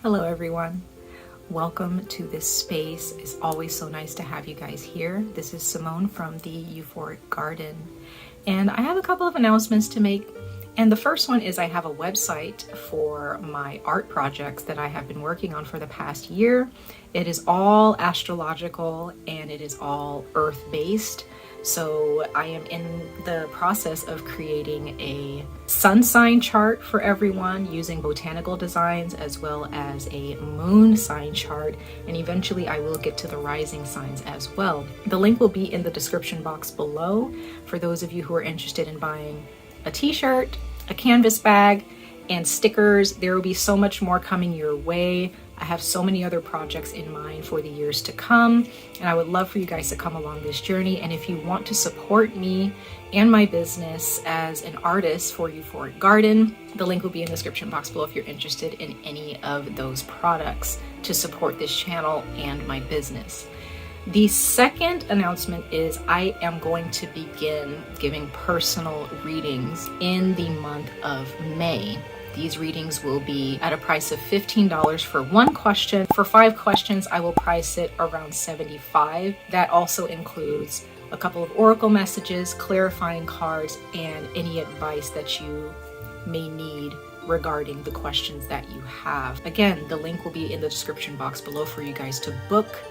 Hello everyone. Welcome to this space. It's always so nice to have you guys here. This is Simone from the Euphoric Garden. And I have a couple of announcements to make. And the first one is I have a website for my art projects that I have been working on for the past year. It is all astrological and it is all earth-based. So I am in the process of creating a sun sign chart for everyone using botanical designs as well as a moon sign chart. And eventually I will get to the rising signs as well. The link will be in the description box below for those of you who are interested in buying a t-shirt, a canvas bag, and stickers. There will be so much more coming your way. I have so many other projects in mind for the years to come, and I would love for you guys to come along this journey. And if you want to support me and my business as an artist for Euphoric Garden, the link will be in the description box below if you're interested in any of those products to support this channel and my business. The second announcement is I am going to begin giving personal readings in the month of May. These readings will be at a price of $15 for one question. For 5 questions, I will price it around $75. That also includes a couple of oracle messages, clarifying cards, and any advice that you may need regarding the questions that you have. Again, the link will be in the description box below for you guys to book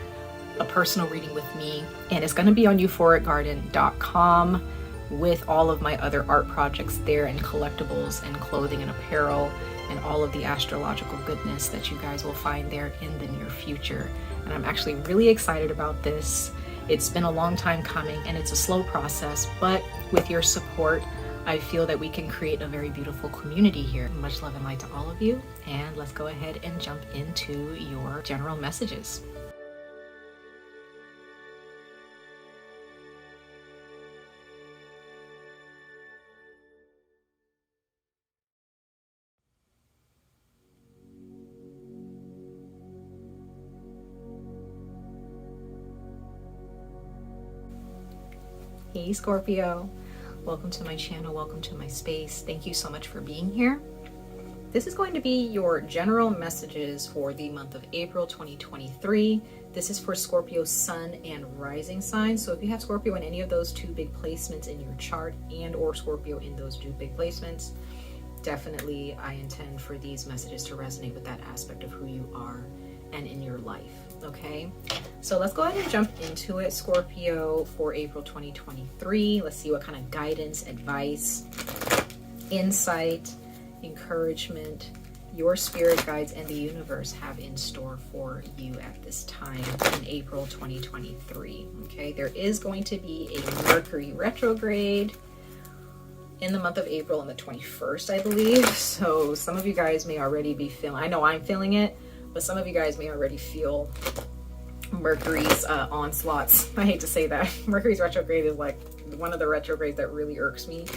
a personal reading with me, and it's going to be on euphoricgarden.com with all of my other art projects there, and collectibles and clothing and apparel and all of the astrological goodness that you guys will find there in the near future. And I'm actually really excited about this. It's been a long time coming and it's a slow process, but with your support I feel that we can create a very beautiful community here. Much love and light to all of you, and let's go ahead and jump into your general messages. Hey Scorpio, welcome to my channel, welcome to my space. Thank you so much for being here. This is going to be your general messages for the month of April 2023. This is for Scorpio sun and rising signs. So if you have Scorpio in any of those 2 big placements in your chart, and or Scorpio in those 2 big placements, definitely I intend for these messages to resonate with that aspect of who you are and in your life. Okay, so let's go ahead and jump into it. Scorpio for April 2023. Let's see what kind of guidance, advice, insight, encouragement your spirit guides and the universe have in store for you at this time in April 2023. Okay, there is going to be a Mercury retrograde in the month of April on the 21st, I believe. So some of you guys may already be feeling, I know I'm feeling it, but some of you guys may already feel Mercury's onslaughts. I hate to say that. Mercury's retrograde is like one of the retrogrades that really irks me.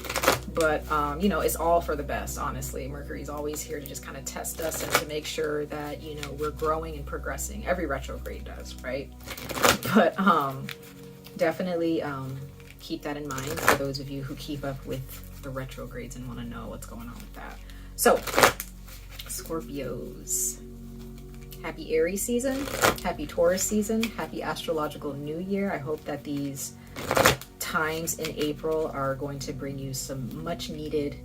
But, you know, it's all for the best, honestly. Mercury's always here to just kind of test us and to make sure that, you know, we're growing and progressing. Every retrograde does, right? But definitely keep that in mind for those of you who keep up with the retrogrades and want to know what's going on with that. So, Scorpios. Happy Aries season, happy Taurus season, happy astrological new year. I hope that these times in April are going to bring you some much needed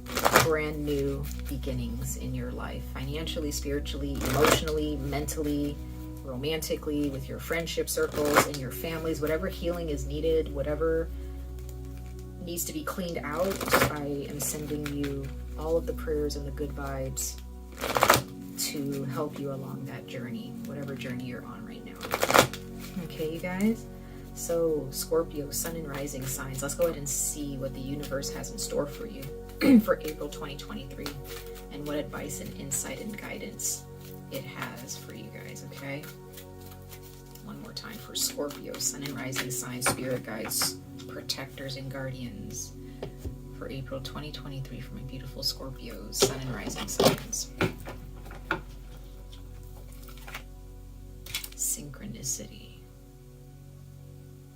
brand new beginnings in your life, financially, spiritually, emotionally, mentally, romantically, with your friendship circles and your families. Whatever healing is needed, whatever needs to be cleaned out, I am sending you all of the prayers and the good vibes to help you along that journey, whatever journey you're on right now. Okay, you guys? So, Scorpio, sun and rising signs. Let's go ahead and see what the universe has in store for you for April 2023 and what advice and insight and guidance it has for you guys, okay? One more time for Scorpio, sun and rising signs, spirit guides, protectors, and guardians for April 2023 for my beautiful Scorpios, sun and rising signs. Synchronicity.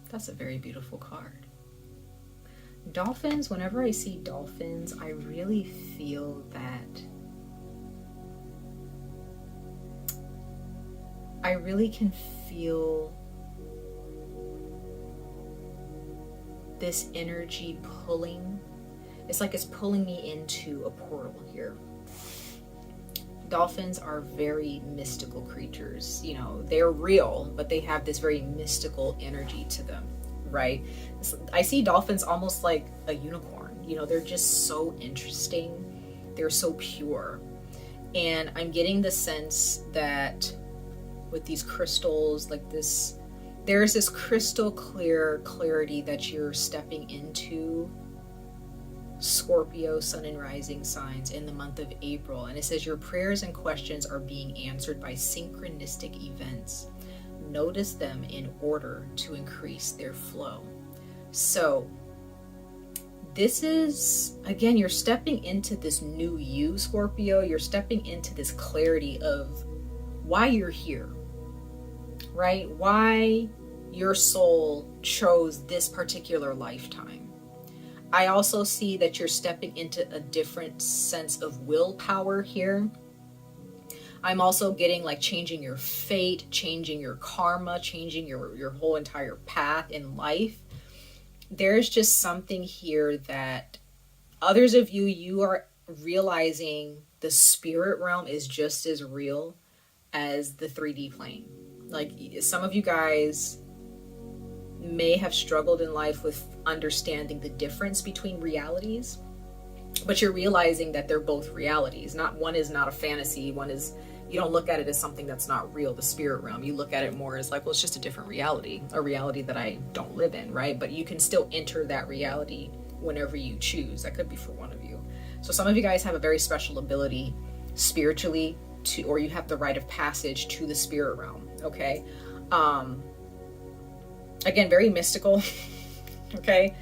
That's a very beautiful card. Dolphins, whenever I see dolphins, I really feel that I really can feel this energy pulling. It's like it's pulling me into a portal here. Dolphins are very mystical creatures. You know, they're real, but they have this very mystical energy to them, right? I see dolphins almost like a unicorn. You know, they're just so interesting. They're so pure. And I'm getting the sense that with these crystals like this, there's this crystal clear clarity that you're stepping into, Scorpio sun and rising signs, in the month of April. And it says your prayers and questions are being answered by synchronistic events. Notice them in order to increase their flow. So this is, again, you're stepping into this new you, Scorpio. You're stepping into this clarity of why you're here, right? Why your soul chose this particular lifetime. I also see that you're stepping into a different sense of willpower here. I'm also getting like changing your fate, changing your karma, changing your whole entire path in life. There's just something here that others of you are realizing the spirit realm is just as real as the 3D plane. Like some of you guys may have struggled in life with understanding the difference between realities, but you're realizing that they're both realities. Not one is not a fantasy. One is, you don't look at it as something that's not real, the spirit realm. You look at it more as like, well, it's just a different reality, a reality that I don't live in, right? But you can still enter that reality whenever you choose. That could be for one of you. So some of you guys have a very special ability spiritually to, or you have the rite of passage to the spirit realm, okay? Again, very mystical, okay?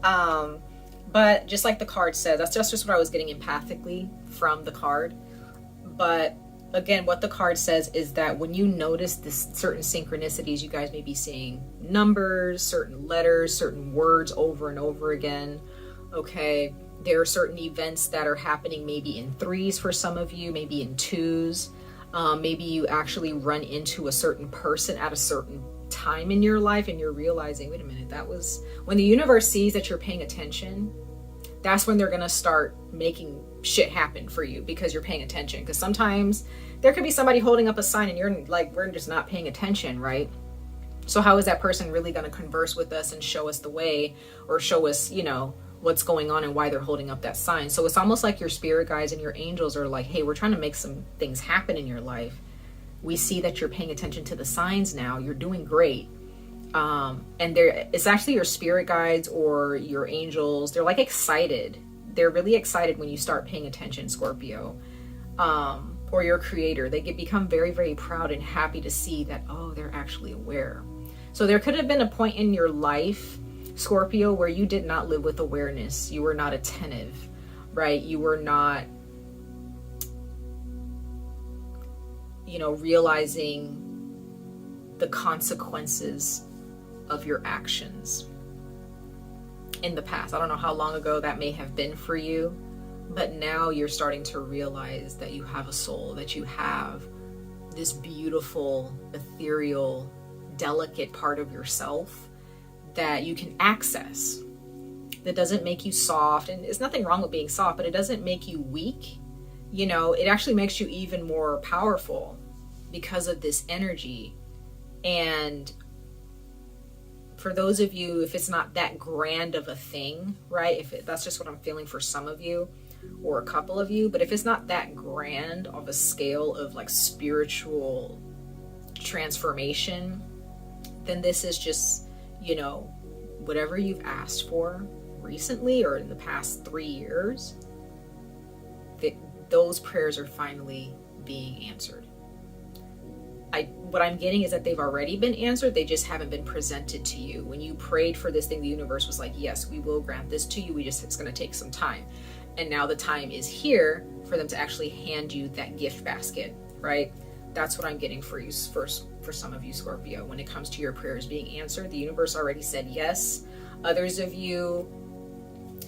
But just like the card says, that's just what I was getting empathically from the card. But again, what the card says is that when you notice this certain synchronicities, you guys may be seeing numbers, certain letters, certain words over and over again, okay? There are certain events that are happening maybe in threes for some of you, maybe in twos. Maybe you actually run into a certain person at a certain time in your life and you're realizing, wait a minute, that was when the universe sees that you're paying attention. That's when they're gonna start making shit happen for you because you're paying attention. Because sometimes there could be somebody holding up a sign and you're like, we're just not paying attention, right? So how is that person really gonna converse with us and show us the way, or show us, you know, what's going on and why they're holding up that sign? So it's almost like your spirit guides and your angels are like, hey, we're trying to make some things happen in your life. We see that you're paying attention to the signs now. You're doing great. And it's actually your spirit guides or your angels. They're like excited. They're really excited when you start paying attention, Scorpio. Or your creator. They become very, very proud and happy to see that, oh, they're actually aware. So there could have been a point in your life, Scorpio, where you did not live with awareness. You were not attentive, right? You were not, you know, realizing the consequences of your actions in the past. I don't know how long ago that may have been for you, but now you're starting to realize that you have a soul, that you have this beautiful, ethereal, delicate part of yourself that you can access. That doesn't make you soft, and there's nothing wrong with being soft, but it doesn't make you weak. You know, it actually makes you even more powerful because of this energy. And for those of you, if it's not that grand of a thing, right? That's just what I'm feeling for some of you or a couple of you, but if it's not that grand of a scale of like spiritual transformation, then this is just, you know, whatever you've asked for recently or in the past 3 years, that those prayers are finally being answered. What I'm getting is that they've already been answered. They just haven't been presented to you. When you prayed for this thing, the universe was like, yes, we will grant this to you. It's going to take some time. And now the time is here for them to actually hand you that gift basket, right? That's what I'm getting for you first, for some of you, Scorpio. When it comes to your prayers being answered, the universe already said yes. Others of you,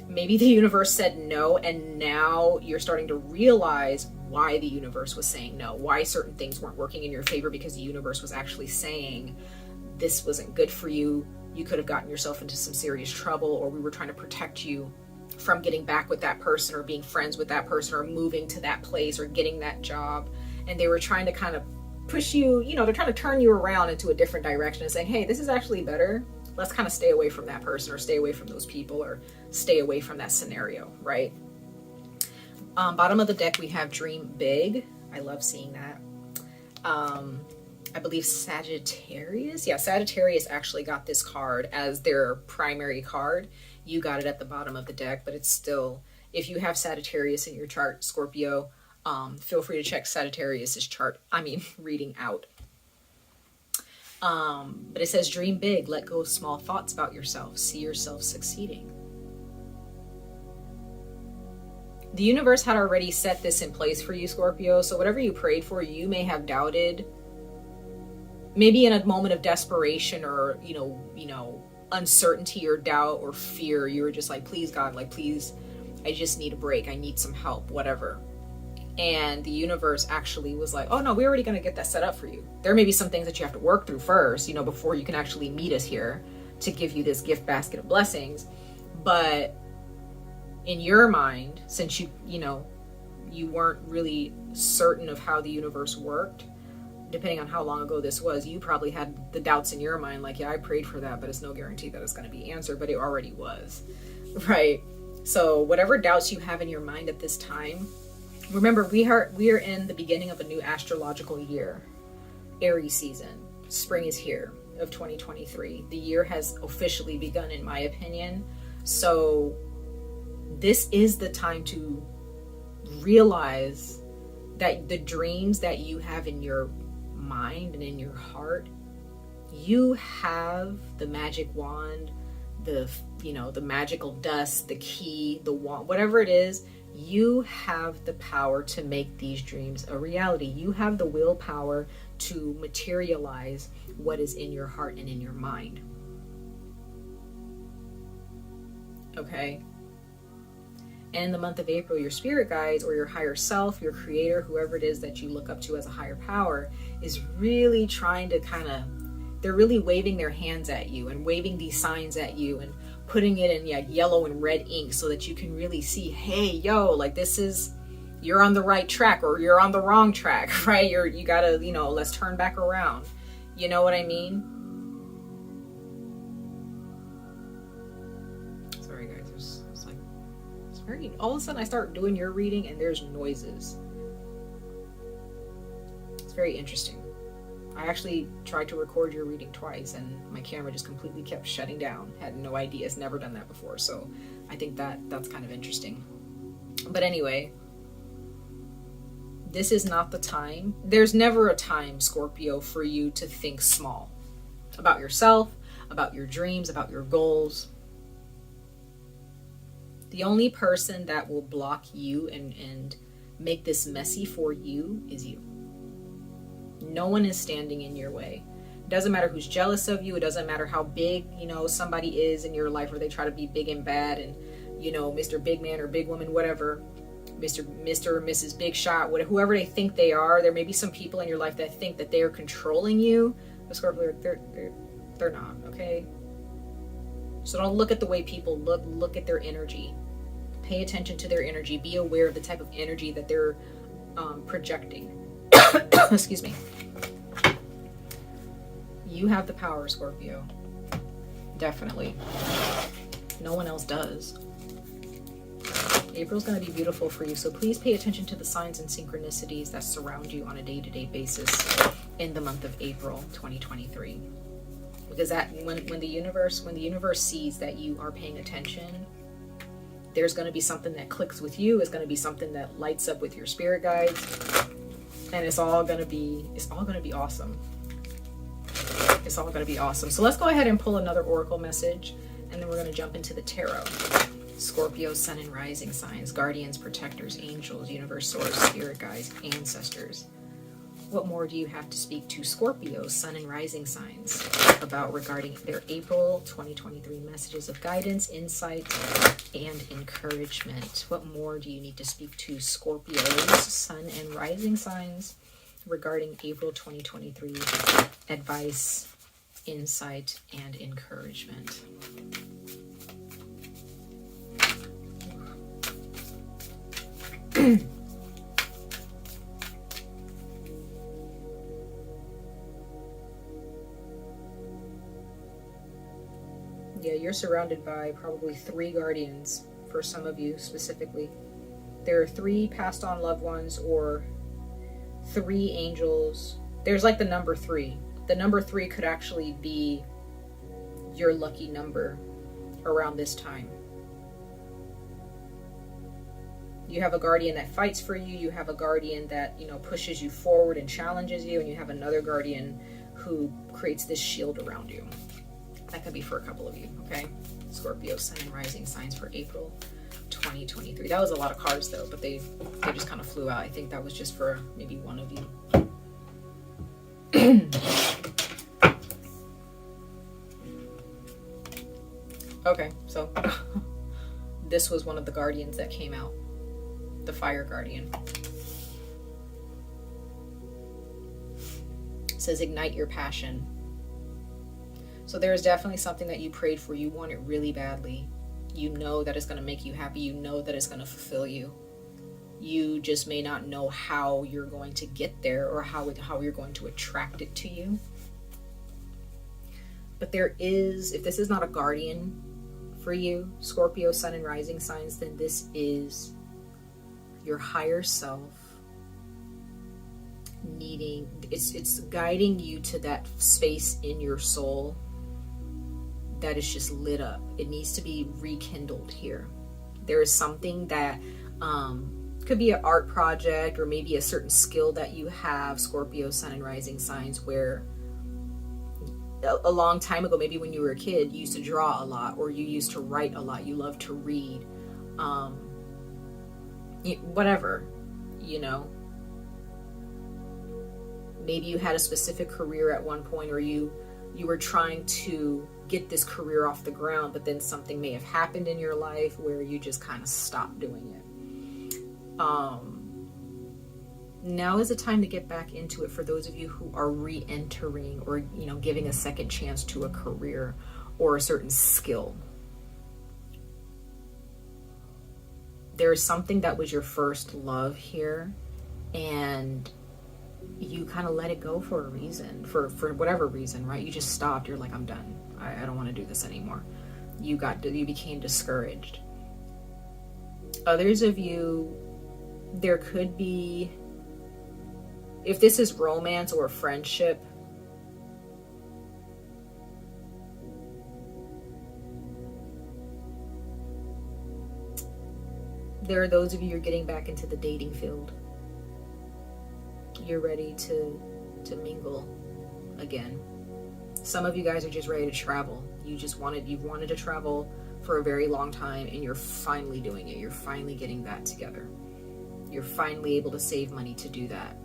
maybe the universe said no, and now you're starting to realize why the universe was saying no, why certain things weren't working in your favor, because the universe was actually saying this wasn't good for you. You could have gotten yourself into some serious trouble, or we were trying to protect you from getting back with that person, or being friends with that person, or moving to that place, or getting that job. And they were trying to kind of push you, you know, they're trying to turn you around into a different direction and saying, hey, this is actually better. Let's kind of stay away from that person, or stay away from those people, or stay away from that scenario, right? Bottom of the deck, we have Dream Big. I love seeing that. I believe Sagittarius. Yeah, Sagittarius actually got this card as their primary card. You got it at the bottom of the deck, but it's still, if you have Sagittarius in your chart, Scorpio, feel free to check Sagittarius's chart. Reading out. But it says, dream big, let go of small thoughts about yourself, see yourself succeeding. The universe had already set this in place for you, Scorpio. So whatever you prayed for, you may have doubted. Maybe in a moment of desperation, or, you know, uncertainty or doubt or fear, you were just like, please God, like, please, I just need a break. I need some help, whatever. And the universe actually was like, oh no, we're already going to get that set up for you. There may be some things that you have to work through first, you know, before you can actually meet us here to give you this gift basket of blessings. But in your mind, since you weren't really certain of how the universe worked, depending on how long ago this was, you probably had the doubts in your mind, like, yeah, I prayed for that, but it's no guarantee that it's going to be answered, but it already was, right? So whatever doubts you have in your mind at this time, remember, we are in the beginning of a new astrological year, Aries season. Spring is here of 2023. The year has officially begun, in my opinion. So this is the time to realize that the dreams that you have in your mind and in your heart, you have the magic wand, the magical dust, the key, the wand, whatever it is. You have the power to make these dreams a reality. You have the willpower to materialize what is in your heart and in your mind. Okay? And in the month of April, your spirit guides, or your higher self, your creator, whoever it is that you look up to as a higher power, is really trying to they're really waving their hands at you and waving these signs at you and putting it in yellow and red ink so that you can really see, hey, yo, like, you're on the right track, or you're on the wrong track, right? You gotta, let's turn back around. You know what I mean? Sorry guys, all of a sudden I start doing your reading and there's noises. It's very interesting. I actually tried to record your reading twice and my camera just completely kept shutting down. Had no idea. It's never done that before. So I think that's kind of interesting. But anyway, this is not the time. There's never a time, Scorpio, for you to think small about yourself, about your dreams, about your goals. The only person that will block you and make this messy for you is you. No one is standing in your way. It doesn't matter who's jealous of you. It doesn't matter how big, somebody is in your life, or they try to be big and bad and, Mr. Big Man or Big Woman, whatever, Mr. or Mrs. Big Shot, whoever they think they are. There may be some people in your life that think that they are controlling you. But Scorpio, they're not, okay? So don't look at the way people look at their energy. Pay attention to their energy. Be aware of the type of energy that they're projecting. Excuse me. You have the power, Scorpio. Definitely. No one else does. April's going to be beautiful for you, so please pay attention to the signs and synchronicities that surround you on a day-to-day basis in the month of April 2023. Because when the universe sees that you are paying attention, there's going to be something that clicks with you. It's going to be something that lights up with your spirit guides. And it's all gonna be awesome. It's all gonna be awesome. So let's go ahead and pull another oracle message, and then we're gonna jump into the tarot. Scorpio, sun and rising signs, guardians, protectors, angels, universe, source, spirit guides, ancestors. What more do you have to speak to Scorpio, sun and rising signs about regarding their April 2023 messages of guidance, insight, and encouragement? What more do you need to speak to Scorpios, sun and rising signs regarding April 2023 advice, insight, and encouragement? Yeah, you're surrounded by probably 3 guardians for some of you specifically. There are 3 passed on loved ones or 3 angels. There's like the number 3. The number 3 could actually be your lucky number around this time. You have a guardian that fights for you. You have a guardian that, you know, pushes you forward and challenges you. And you have another guardian who creates this shield around you. That could be for a couple of you, okay? Scorpio, sun and rising signs for April 2023. That was a lot of cards though, but they just kind of flew out. I think that was just for maybe one of you. Okay, so this was one of the guardians that came out. The fire guardian. It says ignite your passion. So there is definitely something that you prayed for. You want it really badly. You know that it's going to make you happy. You know that it's going to fulfill you. You just may not know how you're going to get there or how you're going to attract it to you. But there is, if this is not a guardian for you, Scorpio, sun and rising signs, then this is your higher self needing, it's guiding you to that space in your soul that is just lit up. It needs to be rekindled here. There is something that could be an art project or maybe a certain skill that you have, Scorpio, sun and rising signs, where a long time ago, maybe when you were a kid, you used to draw a lot or you used to write a lot. You love to read, whatever, you know. Maybe you had a specific career at one point, or you were trying to get this career off the ground, but then something may have happened in your life where you just kind of stopped doing it. Now is the time to get back into it for those of you who are re-entering or, you know, giving a second chance to a career or a certain skill. There is something that was your first love here, and you kind of let it go for a reason, for whatever reason, right? You just stopped. You're like, I'm done. I don't want to do this anymore. You became discouraged. Others of you, there could be, if this is romance or friendship, there are those of you you're getting back into the dating field. You're ready to mingle again. Some of you guys are just ready to travel. You've wanted to travel for a very long time, and you're finally doing it. You're finally getting that together. You're finally able to save money to do that,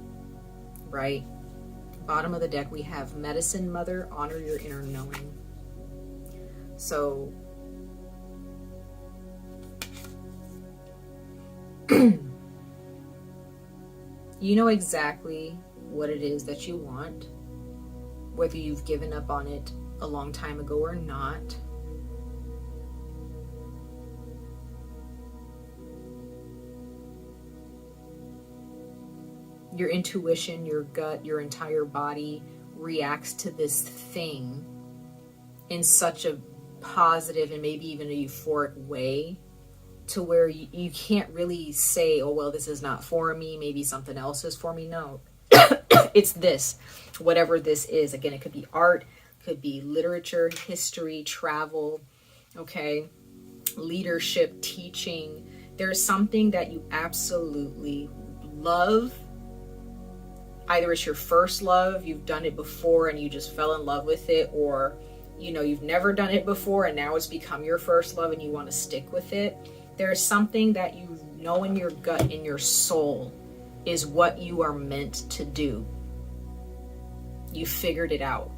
right? Bottom of the deck, we have Medicine Mother, honor your inner knowing. So you know exactly what it is that you want, whether you've given up on it a long time ago or not. Your intuition, your gut, your entire body reacts to this thing in such a positive and maybe even a euphoric way, to where you can't really say, oh, well, this is not for me, maybe something else is for me. No, it's this, whatever this is. Again, it could be art, could be literature, history, travel, okay, leadership, teaching. There's something that you absolutely love. Either it's your first love, you've done it before and you just fell in love with it, or, you know, you've never done it before and now it's become your first love and you want to stick with it. There's something that you know in your gut, in your soul, is what you are meant to do. You figured it out.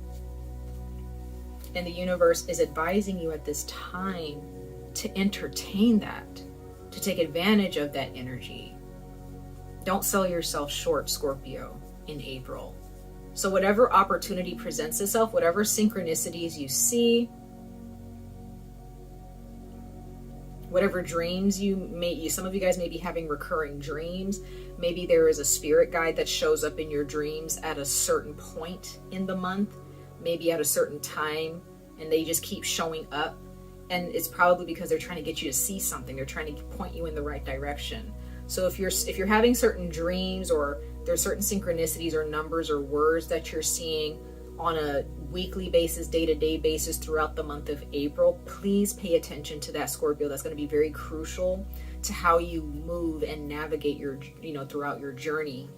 And the universe is advising you at this time to entertain that, to take advantage of that energy. Don't sell yourself short, Scorpio, in April. So whatever opportunity presents itself, whatever synchronicities you see, whatever dreams some of you guys may be having recurring dreams. Maybe there is a spirit guide that shows up in your dreams at a certain point in the month, maybe at a certain time, and they just keep showing up. And it's probably because they're trying to get you to see something. They're trying to point you in the right direction. So if you're having certain dreams, or there's certain synchronicities or numbers or words that you're seeing on a weekly basis, day-to-day basis throughout the month of April, please pay attention to that, Scorpio. That's going to be very crucial to how you move and navigate your, throughout your journey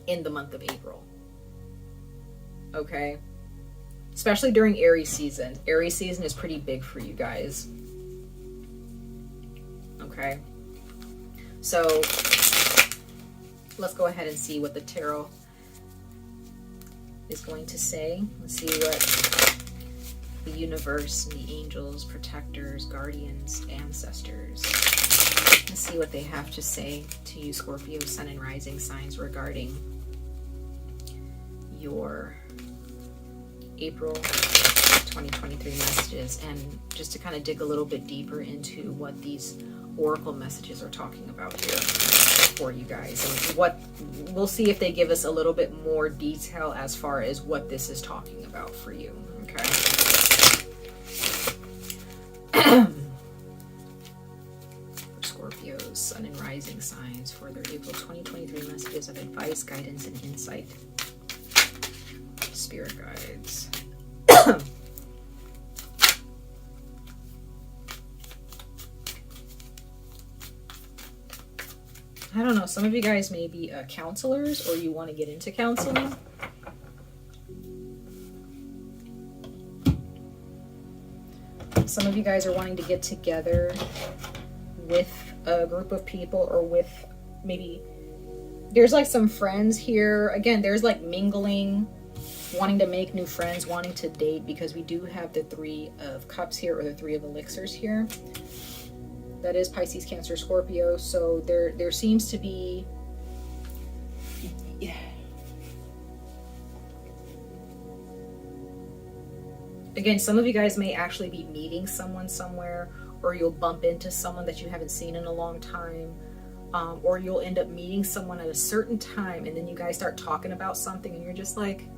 in the month of April. Okay? Especially during Aries season. Aries season is pretty big for you guys. Okay? So let's go ahead and see what the tarot is going to say. Let's see what the universe and the angels, protectors, guardians, ancestors, let's see what they have to say to you, Scorpio, sun and rising signs, regarding your April 2023 messages, and just to kind of dig a little bit deeper into what these oracle messages are talking about here for you guys, and what we'll see if they give us a little bit more detail as far as what this is talking about for you. Okay. For Scorpio's sun and rising signs for their April 2023 messages of advice, guidance, and insight. Spirit guides. I don't know, some of you guys may be counselors, or you want to get into counseling. Some of you guys are wanting to get together with a group of people, or with maybe, there's like some friends here. Again, there's like mingling, wanting to make new friends, wanting to date, because we do have the Three of Cups here, or the Three of Elixirs here. That is Pisces, Cancer, Scorpio. So there seems to be, again, some of you guys may actually be meeting someone somewhere, or you'll bump into someone that you haven't seen in a long time, or you'll end up meeting someone at a certain time, and then you guys start talking about something, and you're just like,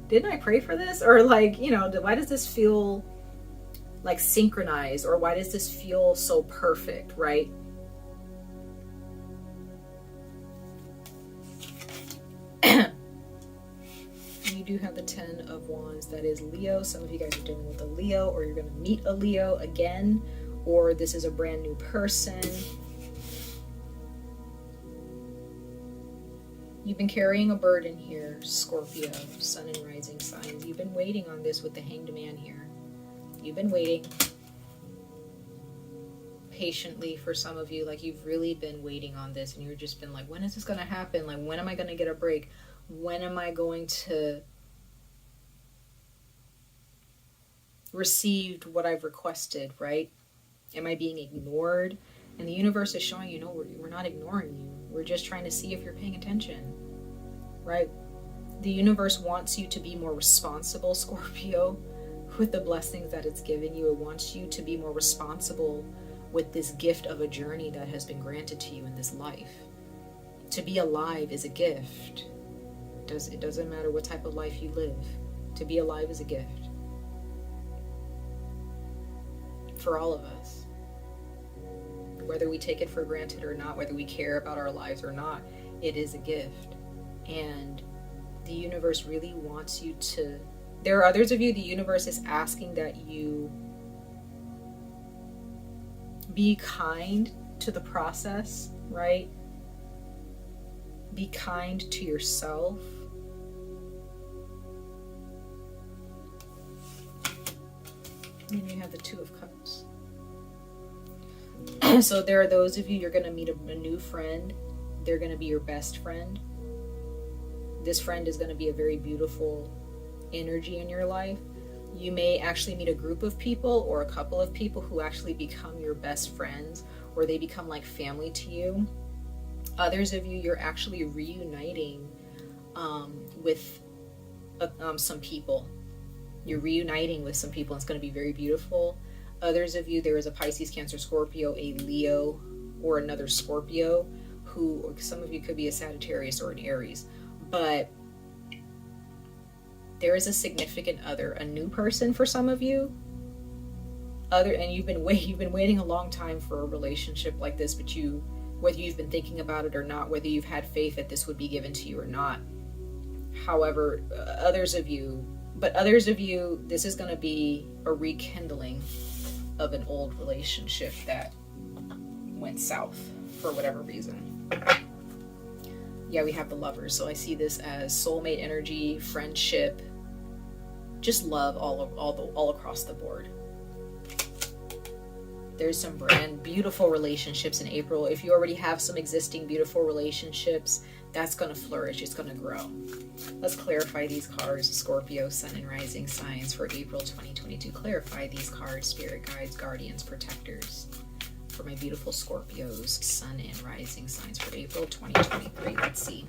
didn't I pray for this? Or like, why does this feel like synchronized, or why does this feel so perfect, right? You do have the 10 of Wands. That is Leo. Some of you guys are dealing with a Leo, or you're going to meet a Leo again, or this is a brand new person. You've been carrying a burden here, Scorpio, sun and rising signs. You've been waiting on this with the Hanged Man here. You've been waiting patiently for some of you. Like, you've really been waiting on this, and you've just been like, when is this going to happen? Like, when am I going to get a break? When am I going to receive what I've requested, right? Am I being ignored? And the universe is showing you, no, we're not ignoring you. We're just trying to see if you're paying attention, right? The universe wants you to be more responsible, Scorpio, with the blessings that it's giving you. It wants you to be more responsible with this gift of a journey that has been granted to you in this life. To be alive is a gift. It doesn't matter what type of life you live. To be alive is a gift. For all of us. Whether we take it for granted or not, whether we care about our lives or not, it is a gift. And the universe really wants you to... There are others of you, the universe is asking that you be kind to the process, right? Be kind to yourself. And you have the Two of Cups. So there are those of you, you're going to meet a new friend. They're going to be your best friend. this friend is going to be a very beautiful energy in your life. You may actually meet a group of people or a couple of people who actually become your best friends, or they become like family to you. Others of you, you're actually reuniting with some people. You're reuniting with some people. It's going to be very beautiful. Others of you, there is a Pisces, Cancer, Scorpio, a Leo, or another Scorpio, who some of you could be a Sagittarius or an Aries, but there is a significant other, a new person for some of you. And you've been waiting a long time for a relationship like this, but whether you've been thinking about it or not, whether you've had faith that this would be given to you or not. However, others of you, this is going to be a rekindling of an old relationship that went south for whatever reason. Yeah, we have the Lovers. So I see this as soulmate energy, friendship, just love all across the board. There's some brand beautiful relationships in April. If you already have some existing beautiful relationships, that's going to flourish. It's going to grow. Let's clarify these cards. Scorpio, Sun and Rising signs for April 2022. Clarify these cards, spirit guides, guardians, protectors, for my beautiful Scorpios, Sun and Rising signs for April 2023. Let's see.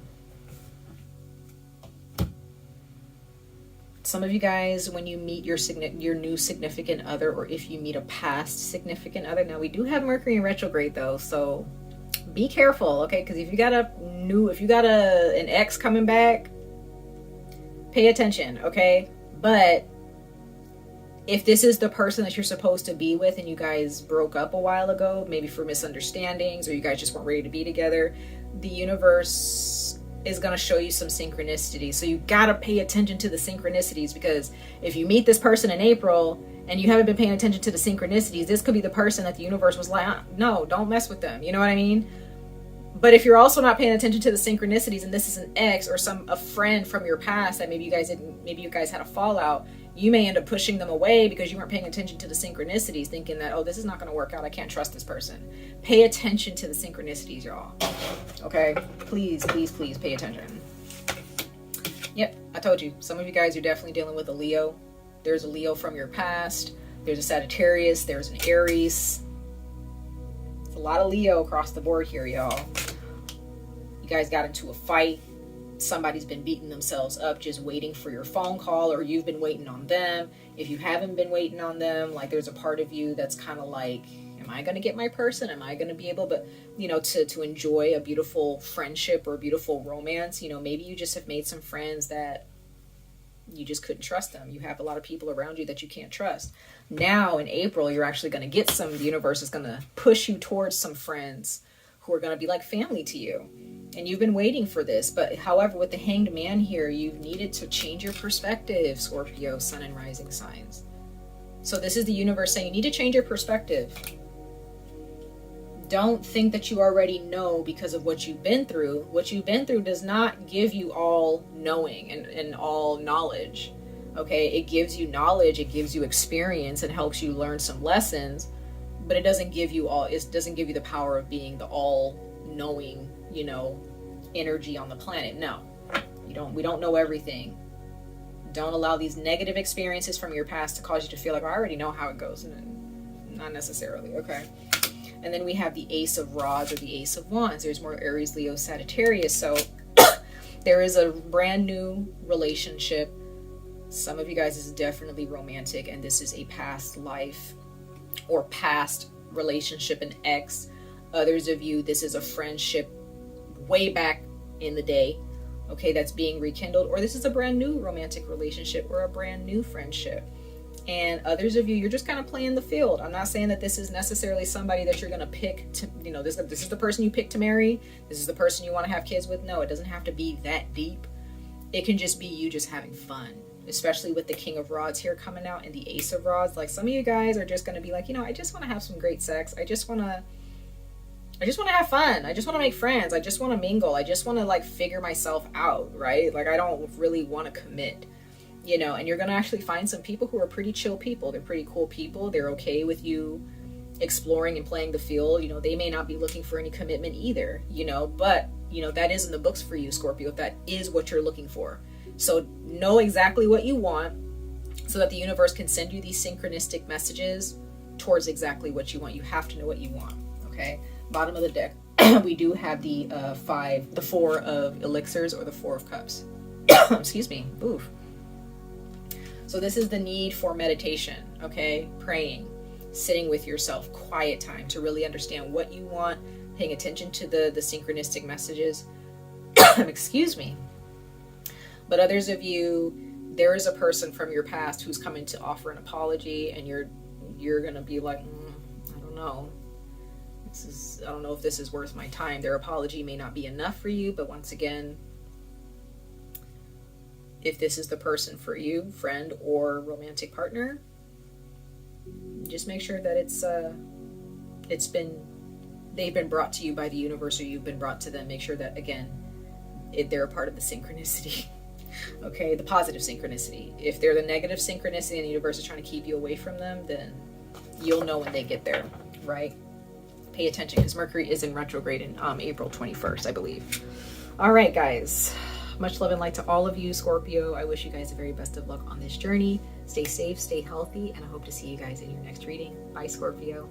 Some of you guys, when you meet your new significant other, or if you meet a past significant other, now we do have Mercury in retrograde though, so be careful, okay? Because if you got an ex coming back, pay attention, okay? But if this is the person that you're supposed to be with and you guys broke up a while ago, maybe for misunderstandings, or you guys just weren't ready to be together, the universe is going to show you some synchronicity. So you got to pay attention to the synchronicities, because if you meet this person in April and you haven't been paying attention to the synchronicities, this could be the person that the universe was like, no, don't mess with them. You know what I mean? But if you're also not paying attention to the synchronicities, and this is an ex or a friend from your past that maybe you guys had a fallout, you may end up pushing them away because you weren't paying attention to the synchronicities, thinking that, oh, this is not going to work out. I can't trust this person. Pay attention to the synchronicities, y'all. Okay? Please, please, please pay attention. Yep, I told you. Some of you guys are definitely dealing with a Leo. There's a Leo from your past. There's a Sagittarius. There's an Aries. It's a lot of Leo across the board here, y'all. You guys got into a fight. Somebody's been beating themselves up just waiting for your phone call, or you've been waiting on them. If you haven't been waiting on them, like there's a part of you that's kind of like, am I going to get my person? Am I going to be able to enjoy a beautiful friendship or a beautiful romance? Maybe you just have made some friends that you just couldn't trust them. You have a lot of people around you that you can't trust. Now in April, you're actually going to get the universe is going to push you towards some friends who are going to be like family to you. And you've been waiting for this. But however, with the Hanged Man here, you've needed to change your perspective, Scorpio, Sun and Rising signs. So this is the universe saying you need to change your perspective. Don't think that you already know because of what you've been through. What you've been through does not give you all knowing and all knowledge. Okay, it gives you knowledge, it gives you experience, and helps you learn some lessons, but it doesn't give you the power of being the all-knowing, energy on the planet. No, we don't know everything. Don't allow these negative experiences from your past to cause you to feel like, I already know how it goes. Not necessarily, okay? And then we have the Ace of Rods or the Ace of Wands. There's more Aries, Leo, Sagittarius. So there is a brand new relationship. Some of you guys is definitely romantic, and this is a past life or past relationship, an ex. Others of you, this is a friendship way back in the day, okay, that's being rekindled, or this is a brand new romantic relationship or a brand new friendship. And others of you, you're just kind of playing the field. I'm not saying that this is necessarily somebody that you're going to pick to, this is the person you pick to marry. This is the person you want to have kids with. No, it doesn't have to be that deep. It can just be you just having fun, especially with the King of Rods here coming out and the Ace of Rods. Like some of you guys are just going to be like, I just want to have some great sex. I just want to have fun. I just want to make friends. I just want to mingle. I just want to figure myself out, right? Like I don't really want to commit, and you're going to actually find some people who are pretty chill people. They're pretty cool people. They're okay with you exploring and playing the field. They may not be looking for any commitment either, but you know, that is in the books for you, Scorpio, if that is what you're looking for. So know exactly what you want so that the universe can send you these synchronistic messages towards exactly what you want. You have to know what you want, okay? Bottom of the deck, we do have the 4 of elixirs, or the 4 of cups. Excuse me. Oof. So this is the need for meditation, okay? Praying, sitting with yourself, quiet time to really understand what you want, paying attention to the synchronistic messages. Excuse me. But others of you, there is a person from your past who's coming to offer an apology, and you're gonna be like, I don't know. I don't know if this is worth my time. Their apology may not be enough for you, but once again, if this is the person for you, friend or romantic partner, just make sure that they've been brought to you by the universe, or you've been brought to them. Make sure that, again, they're a part of the synchronicity. Okay, the positive synchronicity. If they're the negative synchronicity and the universe is trying to keep you away from them, then you'll know when they get there, right? Pay attention, because Mercury is in retrograde in April 21st, I believe. All right, guys. Much love and light to all of you, Scorpio. I wish you guys the very best of luck on this journey. Stay safe, stay healthy, and I hope to see you guys in your next reading. Bye, Scorpio.